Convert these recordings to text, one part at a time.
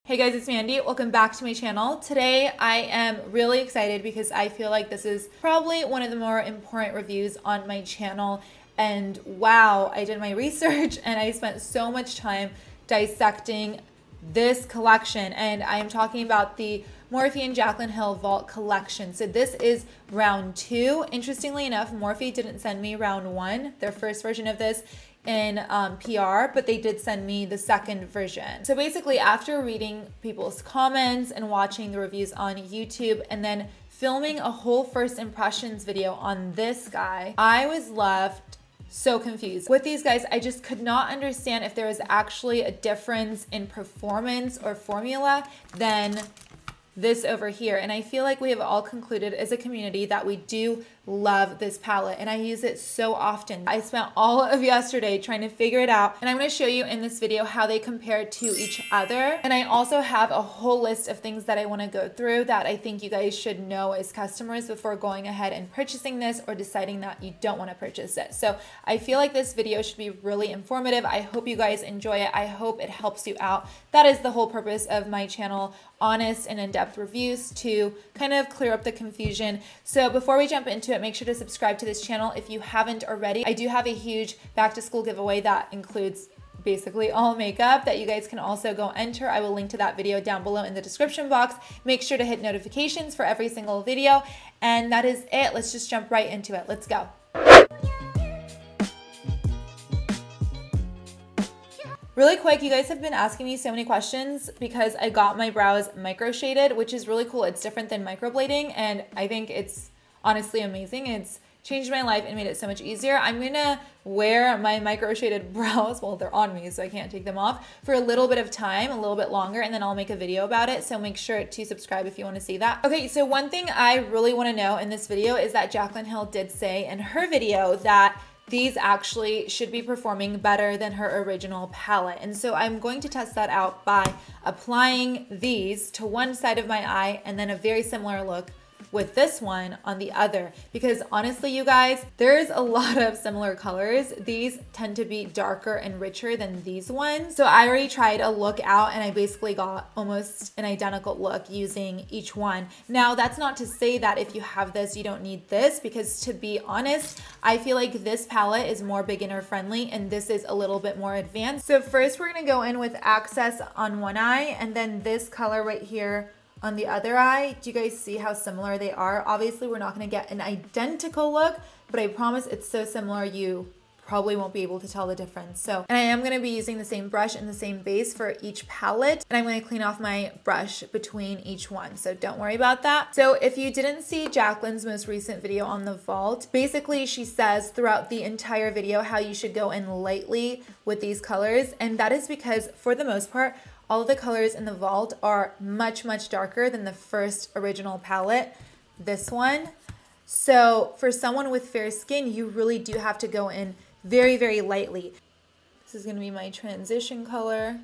Hey guys, it's Mandy. Welcome back to my channel. Today I am really excited because I feel like this is probably one of the more important reviews on my channel. And wow, I did my research and I spent so much time dissecting this collection. And I am talking about the Morphe and Jaclyn Hill Vault collection. So this is round 2. Interestingly enough, Morphe didn't send me round 1, their first version of this, in PR, but they did send me the second version. So basically, after reading people's comments and watching the reviews on YouTube and then filming a whole first impressions video on this guy, I was left so confused. With these guys, I just could not understand if there was actually a difference in performance or formula than this over here. And I feel like we have all concluded as a community that we do love this palette, and I use it so often. I spent all of yesterday trying to figure it out, and I'm going to show you in this video how they compare to each other. And I also have a whole list of things that I want to go through that I think you guys should know as customers before going ahead and purchasing this or deciding that you don't want to purchase it. So I feel like this video should be really informative. I hope you guys enjoy it. I hope it helps you out. That is the whole purpose of my channel, honest and in-depth reviews to kind of clear up the confusion. So before we jump into it, make sure to subscribe to this channel if you haven't already. I do have a huge back to school giveaway that includes basically all makeup that you guys can also go enter. I will link to that video down below in the description box. Make sure to hit notifications for every single video. And that is it. Let's just jump right into it. Let's go. Really quick, you guys have been asking me so many questions because I got my brows micro shaded, which is really cool. It's different than microblading, and I think it's honestly amazing. It's changed my life and made it so much easier. I'm gonna wear my micro shaded brows, well, they're on me so I can't take them off, for a little bit of time, a little bit longer, and then I'll make a video about it. So make sure to subscribe if you want to see that. Okay, so one thing I really want to know in this video is that Jaclyn Hill did say in her video that these actually should be performing better than her original palette. And so I'm going to test that out by applying these to one side of my eye and then a very similar look with this one on the other, because honestly, you guys, there's a lot of similar colors. These tend to be darker and richer than these ones. So I already tried a look out and I basically got almost an identical look using each one. Now, that's not to say that if you have this, you don't need this, because to be honest, I feel like this palette is more beginner friendly and this is a little bit more advanced. So first we're gonna go in with Access on one eye and then this color right here on the other eye. Do you guys see how similar they are? Obviously, we're not going to get an identical look, but I promise it's so similar you probably won't be able to tell the difference. So, and I am going to be using the same brush and the same base for each palette, and I'm going to clean off my brush between each one, so don't worry about that. So if you didn't see Jaclyn's most recent video on the Vault, basically she says throughout the entire video how you should go in lightly with these colors, and that is because for the most part, all of the colors in the Vault are much, much darker than the first original palette, this one. So for someone with fair skin, you really do have to go in very, very lightly. This is gonna be my transition color.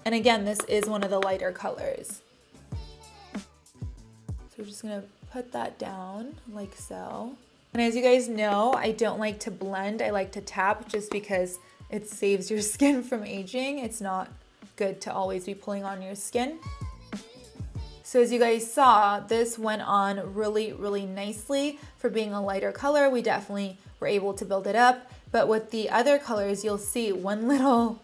And again, this is one of the lighter colors. So we're just gonna put that down like so. And as you guys know, I don't like to blend, I like to tap just because it saves your skin from aging. It's not good to always be pulling on your skin. So as you guys saw, this went on really, really nicely. For being a lighter color, we definitely were able to build it up. But with the other colors, you'll see one little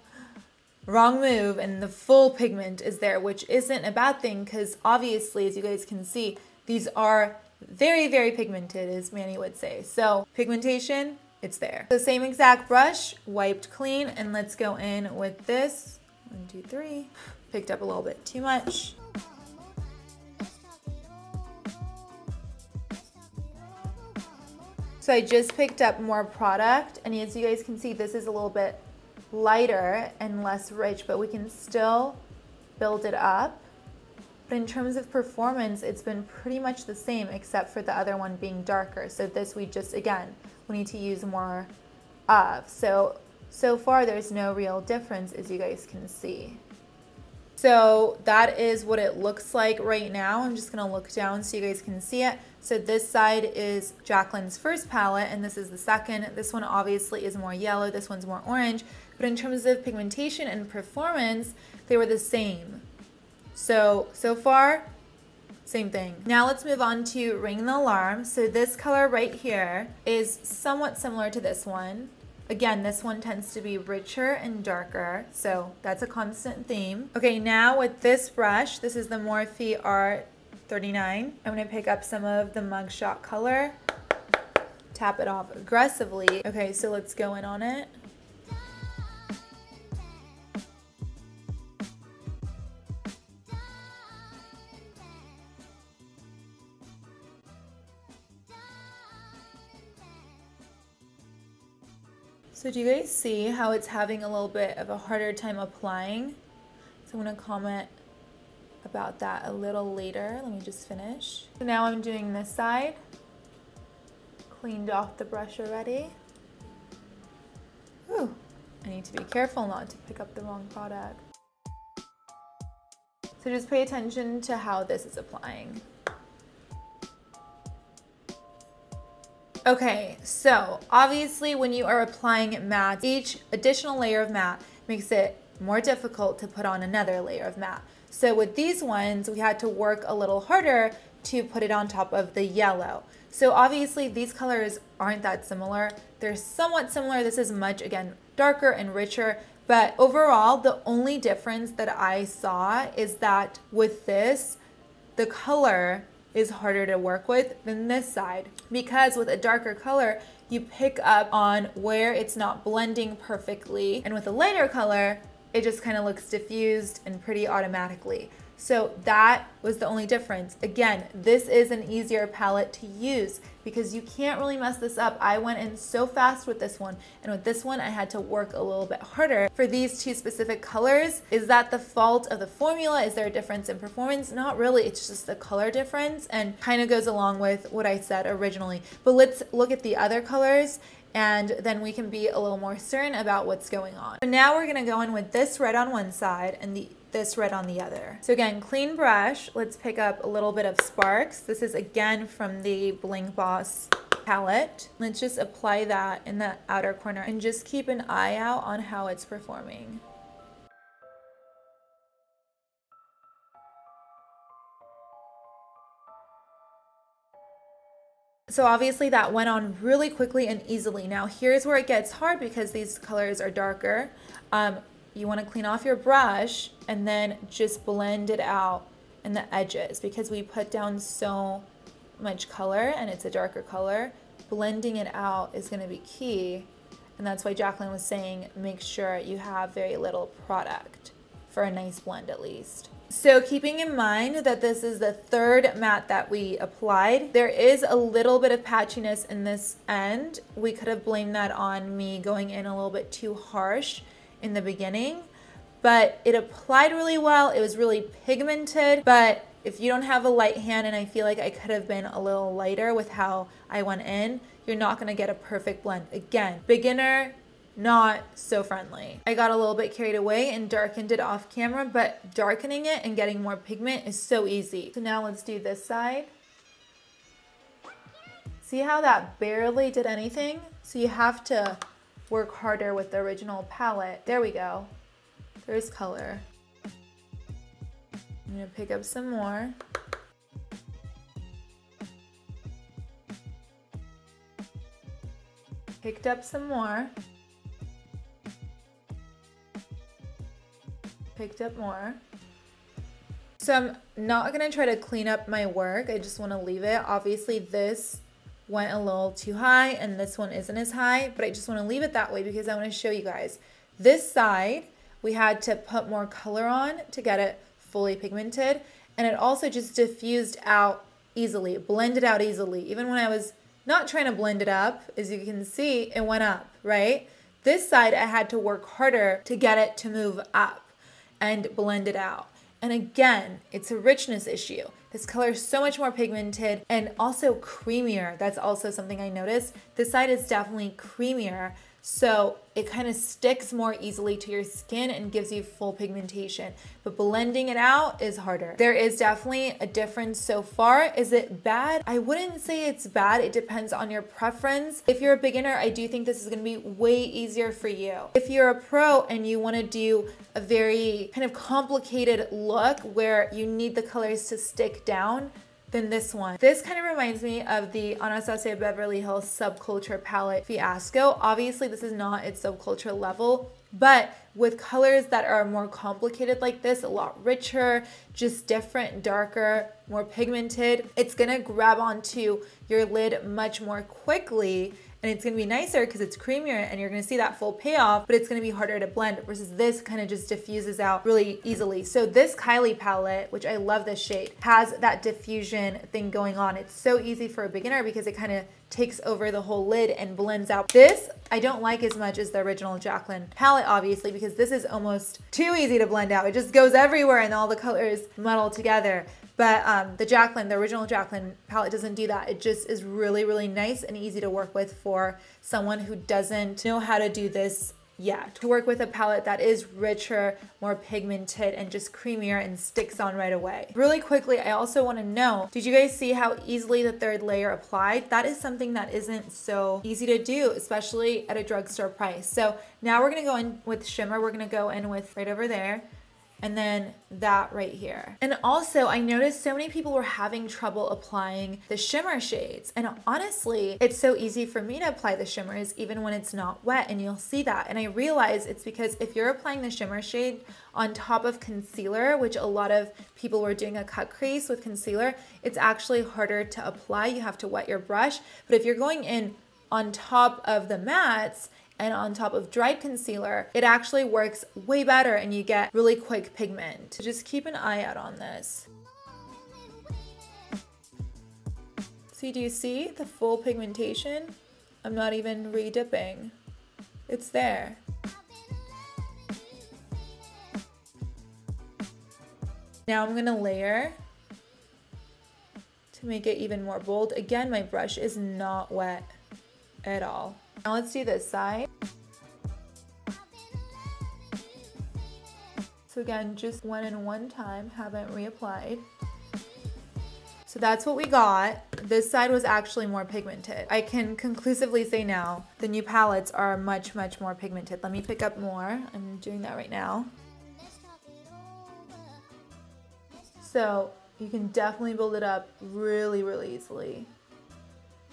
wrong move and the full pigment is there, which isn't a bad thing because obviously, as you guys can see, these are very, very pigmented, as Manny would say. So pigmentation, it's there. The same exact brush, wiped clean, and let's go in with this. 1, 2, 3. Picked up a little bit too much. So I just picked up more product, and as you guys can see, this is a little bit lighter and less rich, but we can still build it up. But in terms of performance, it's been pretty much the same except for the other one being darker. So this we just, again, we need to use more of. So far there's no real difference as you guys can see. So that is what it looks like right now. I'm just gonna look down so you guys can see it. So this side is Jaclyn's first palette and this is the second. This one obviously is more yellow, this one's more orange, but in terms of pigmentation and performance, they were the same. So far, same thing. Now let's move on to Ring the Alarm. So this color right here is somewhat similar to this one. Again, this one tends to be richer and darker, so that's a constant theme. Okay, now with this brush, this is the Morphe R39. I'm gonna pick up some of the Mugshot color, tap it off aggressively. Okay, so let's go in on it. So do you guys see how it's having a little bit of a harder time applying? So I'm gonna comment about that a little later. Let me just finish. So now I'm doing this side. Cleaned off the brush already. Ooh, I need to be careful not to pick up the wrong product. So just pay attention to how this is applying. Okay, so obviously when you are applying matte, each additional layer of matte makes it more difficult to put on another layer of matte. So with these ones, we had to work a little harder to put it on top of the yellow. So obviously these colors aren't that similar. They're somewhat similar. This is much, again, darker and richer, but overall, the only difference that I saw is that with this, the color is harder to work with than this side, because with a darker color, you pick up on where it's not blending perfectly, and with a lighter color, it just kind of looks diffused and pretty automatically. So that was the only difference. Again, this is an easier palette to use because you can't really mess this up. I went in so fast with this one, and with this one, I had to work a little bit harder for these two specific colors. Is that the fault of the formula? Is there a difference in performance? Not really, it's just the color difference and kind of goes along with what I said originally. But let's look at the other colors and then we can be a little more certain about what's going on. So now we're gonna go in with this red on one side and this red on the other. So again, clean brush. Let's pick up a little bit of Sparks. This is again from the Bling Boss palette. Let's just apply that in the outer corner and just keep an eye out on how it's performing. So obviously that went on really quickly and easily. Now here's where it gets hard because these colors are darker. You want to clean off your brush and then just blend it out in the edges because we put down so much color and it's a darker color. Blending it out is going to be key, and that's why Jaclyn was saying make sure you have very little product for a nice blend at least. So keeping in mind that this is the third matte that we applied, there is a little bit of patchiness in this end. We could have blamed that on me going in a little bit too harsh in the beginning, but it applied really well. It was really pigmented, but if you don't have a light hand, and I feel like I could have been a little lighter with how I went in, you're not gonna get a perfect blend. Again, beginner, not so friendly. I got a little bit carried away and darkened it off camera, but darkening it and getting more pigment is so easy. So now let's do this side. See how that barely did anything? So you have to work harder with the original palette. There we go. There's color. I'm gonna pick up some more. Picked up some more. Picked up more. So I'm not gonna try to clean up my work. I just wanna leave it. Obviously this went a little too high and this one isn't as high, but I just wanna leave it that way because I wanna show you guys. This side, we had to put more color on to get it fully pigmented, and it also just diffused out easily, blended out easily. Even when I was not trying to blend it up, as you can see, it went up, right? This side, I had to work harder to get it to move up and blend it out. And again, it's a richness issue. This color is so much more pigmented and also creamier. That's also something I noticed. This side is definitely creamier. So it kind of sticks more easily to your skin and gives you full pigmentation, but blending it out is harder. There is definitely a difference so far. Is it bad? I wouldn't say it's bad. It depends on your preference. If you're a beginner, I do think this is gonna be way easier for you. If you're a pro and you wanna do a very kind of complicated look where you need the colors to stick down, than this one. This kind of reminds me of the Anastasia Beverly Hills Subculture palette Fiasco. Obviously, this is not its subculture level, but with colors that are more complicated like this, a lot richer, just different, darker, more pigmented, it's gonna grab onto your lid much more quickly. And it's gonna be nicer because it's creamier and you're gonna see that full payoff, but it's gonna be harder to blend versus this kind of just diffuses out really easily. So this Kylie palette, which I love this shade, has that diffusion thing going on. It's so easy for a beginner because it kind of takes over the whole lid and blends out. This I don't like as much as the original Jaclyn palette, obviously, because this is almost too easy to blend out. It just goes everywhere and all the colors muddle together. But the Jaclyn, the original Jaclyn palette doesn't do that. It just is really, really nice and easy to work with for someone who doesn't know how to do this yet. To work with a palette that is richer, more pigmented, and just creamier and sticks on right away. Really quickly, I also want to know, did you guys see how easily the third layer applied? That is something that isn't so easy to do, especially at a drugstore price. So now we're going to go in with shimmer. We're going to go in with right over there. And then that right here. And also I noticed so many people were having trouble applying the shimmer shades. And honestly, it's so easy for me to apply the shimmers even when it's not wet, and you'll see that. And I realize it's because if you're applying the shimmer shade on top of concealer, which a lot of people were doing a cut crease with concealer, it's actually harder to apply. You have to wet your brush. But if you're going in on top of the mattes, and on top of dried concealer, it actually works way better and you get really quick pigment. So just keep an eye out on this. See, do you see the full pigmentation? I'm not even re-dipping. It's there. Now I'm gonna layer to make it even more bold. Again, my brush is not wet at all. Now let's do this side. So again, just went in one time, haven't reapplied. So that's what we got. This side was actually more pigmented. I can conclusively say now, the new palettes are much, much more pigmented. Let me pick up more. I'm doing that right now. So you can definitely build it up really, really easily.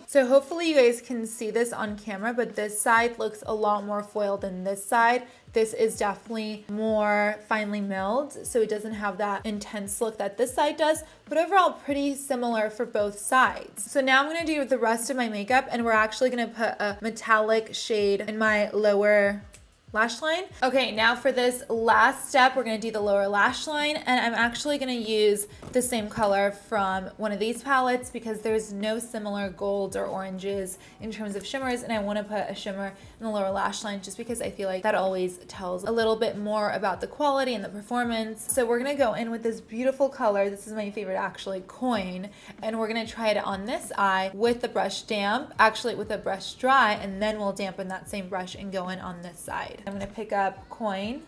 So hopefully you guys can see this on camera, but this side looks a lot more foiled than this side. This is definitely more finely milled, so it doesn't have that intense look that this side does, but overall pretty similar for both sides. So now I'm gonna do the rest of my makeup, and we're actually gonna put a metallic shade in my lower lash line. Okay, now for this last step, we're gonna do the lower lash line, and I'm actually gonna use the same color from one of these palettes because there's no similar golds or oranges in terms of shimmers, and I wanna put a shimmer in the lower lash line just because I feel like that always tells a little bit more about the quality and the performance. So we're gonna go in with this beautiful color. This is my favorite actually, Coin, and we're gonna try it on this eye with the brush damp, actually with the brush dry, and then we'll dampen that same brush and go in on this side. I'm gonna pick up Coin,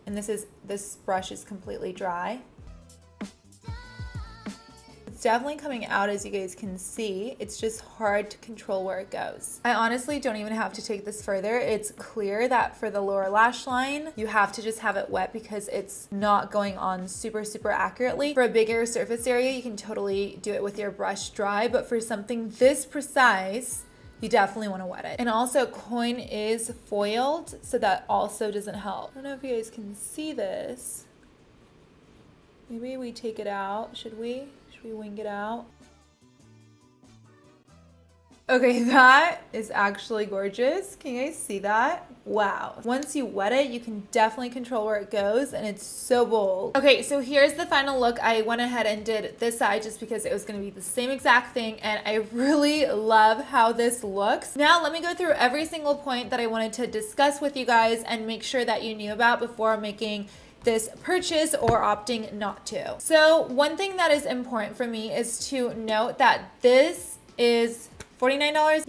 and this brush is completely dry. It's definitely coming out, as you guys can see. It's just hard to control where it goes. I honestly don't even have to take this further. It's clear that for the lower lash line, you have to just have it wet because it's not going on super, super accurately. For a bigger surface area, you can totally do it with your brush dry, but for something this precise, you definitely want to wet it. And also Coin is foiled, so that also doesn't help. I don't know if you guys can see this. Maybe we take it out. Should we? Should we wing it out? Okay, that is actually gorgeous. Can you guys see that? Wow. Once you wet it, you can definitely control where it goes, and it's so bold. Okay, so here's the final look. I went ahead and did this side just because it was gonna be the same exact thing, and I really love how this looks. Now, let me go through every single point that I wanted to discuss with you guys and make sure that you knew about before making this purchase or opting not to. So one thing that is important for me is to note that this is $49,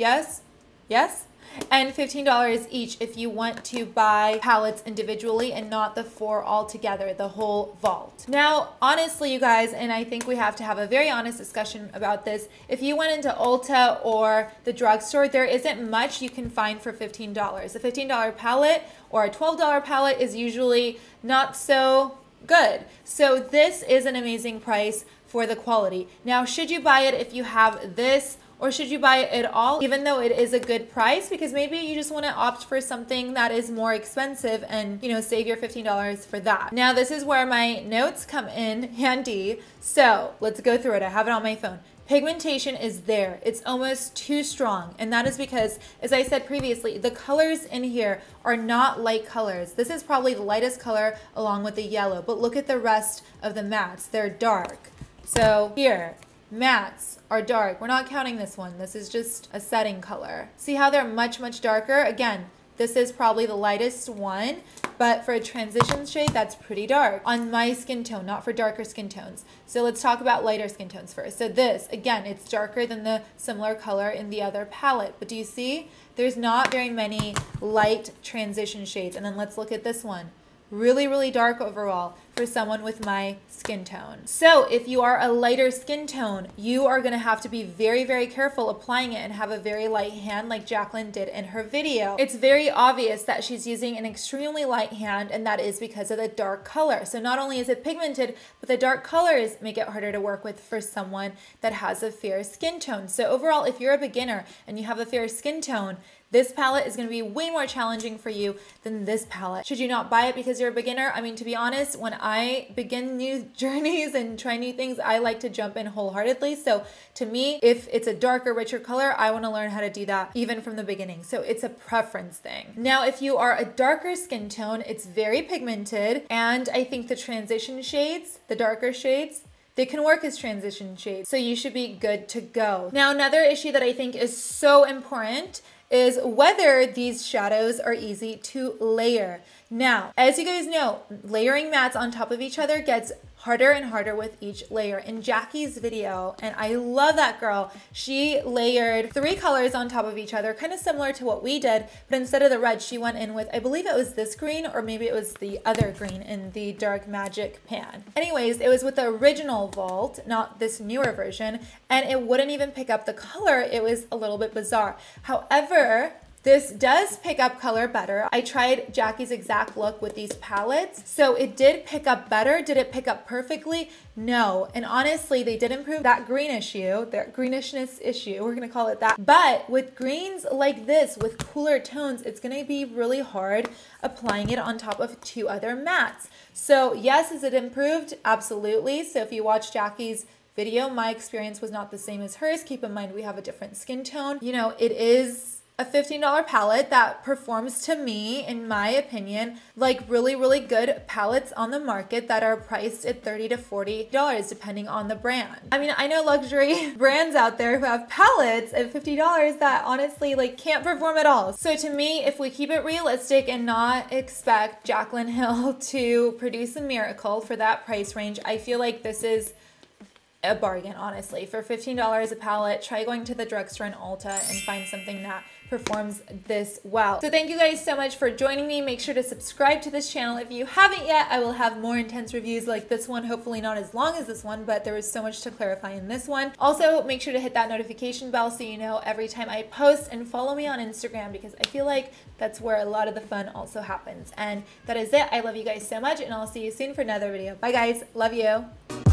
yes, and $15 each if you want to buy palettes individually and not the 4 all together, the whole vault. Now, honestly, you guys, and I think we have to have a very honest discussion about this, if you went into Ulta or the drugstore, there isn't much you can find for $15. A $15 palette or a $12 palette is usually not so good. So this is an amazing price for the quality. Now, should you buy it if you have this, or should you buy it all, even though it is a good price? Because maybe you just want to opt for something that is more expensive and, you know, save your $15 for that. Now, this is where my notes come in handy. So let's go through it. I have it on my phone. Pigmentation is there. It's almost too strong. And that is because, as I said previously, the colors in here are not light colors. This is probably the lightest color along with the yellow. But look at the rest of the mattes. They're dark. So here, mattes are dark. We're not counting this one. This is just a setting color. See how they're much, much darker? Again, this is probably the lightest one, but for a transition shade, that's pretty dark on my skin tone, not for darker skin tones. So let's talk about lighter skin tones first. So this, again, it's darker than the similar color in the other palette, but do you see? There's not very many light transition shades. And then let's look at this one. Really, really dark overall for someone with my skin tone. So if you are a lighter skin tone, you are gonna have to be very, very careful applying it and have a very light hand like Jaclyn did in her video. It's very obvious that she's using an extremely light hand, and that is because of the dark color. So not only is it pigmented, but the dark colors make it harder to work with for someone that has a fair skin tone. So overall, if you're a beginner and you have a fair skin tone, this palette is going to be way more challenging for you than this palette. Should you not buy it because you're a beginner? I mean, to be honest, when I begin new journeys and try new things, I like to jump in wholeheartedly. So to me, if it's a darker, richer color, I want to learn how to do that even from the beginning. So it's a preference thing. Now, if you are a darker skin tone, it's very pigmented. And I think the transition shades, the darker shades, they can work as transition shades. So you should be good to go. Now, another issue that I think is so important is whether these shadows are easy to layer. Now, as you guys know, layering mattes on top of each other gets harder and harder with each layer. In Jackie's video, and I love that girl, she layered 3 colors on top of each other, kind of similar to what we did, but instead of the red, she went in with, I believe it was this green, or maybe it was the other green in the Dark Magic pan. Anyways, it was with the original vault, not this newer version, and it wouldn't even pick up the color. It was a little bit bizarre. However, this does pick up color better. I tried Jackie's exact look with these palettes, so it did pick up better. Did it pick up perfectly? No. And honestly, they did improve that green issue, that greenishness issue, we're gonna call it that. But with greens like this, with cooler tones, it's gonna be really hard applying it on top of 2 other mattes. So yes, is it improved? Absolutely. So if you watch Jackie's video, my experience was not the same as hers. Keep in mind, we have a different skin tone. You know, it is a $15 palette that performs, to me, in my opinion, like really, really good palettes on the market that are priced at $30 to $40 depending on the brand. I mean, I know luxury brands out there who have palettes at $50 that honestly like can't perform at all. So to me, if we keep it realistic and not expect Jaclyn Hill to produce a miracle for that price range, I feel like this is a bargain, honestly. For $15 a palette, try going to the drugstore in Ulta and find something that performs this well. So thank you guys so much for joining me. Make sure to subscribe to this channel if you haven't yet. I will have more intense reviews like this one, hopefully not as long as this one, but there was so much to clarify in this one. Also, make sure to hit that notification bell so you know every time I post, and follow me on Instagram because I feel like that's where a lot of the fun also happens. And that is it. I love you guys so much, and I'll see you soon for another video. Bye guys. Love you.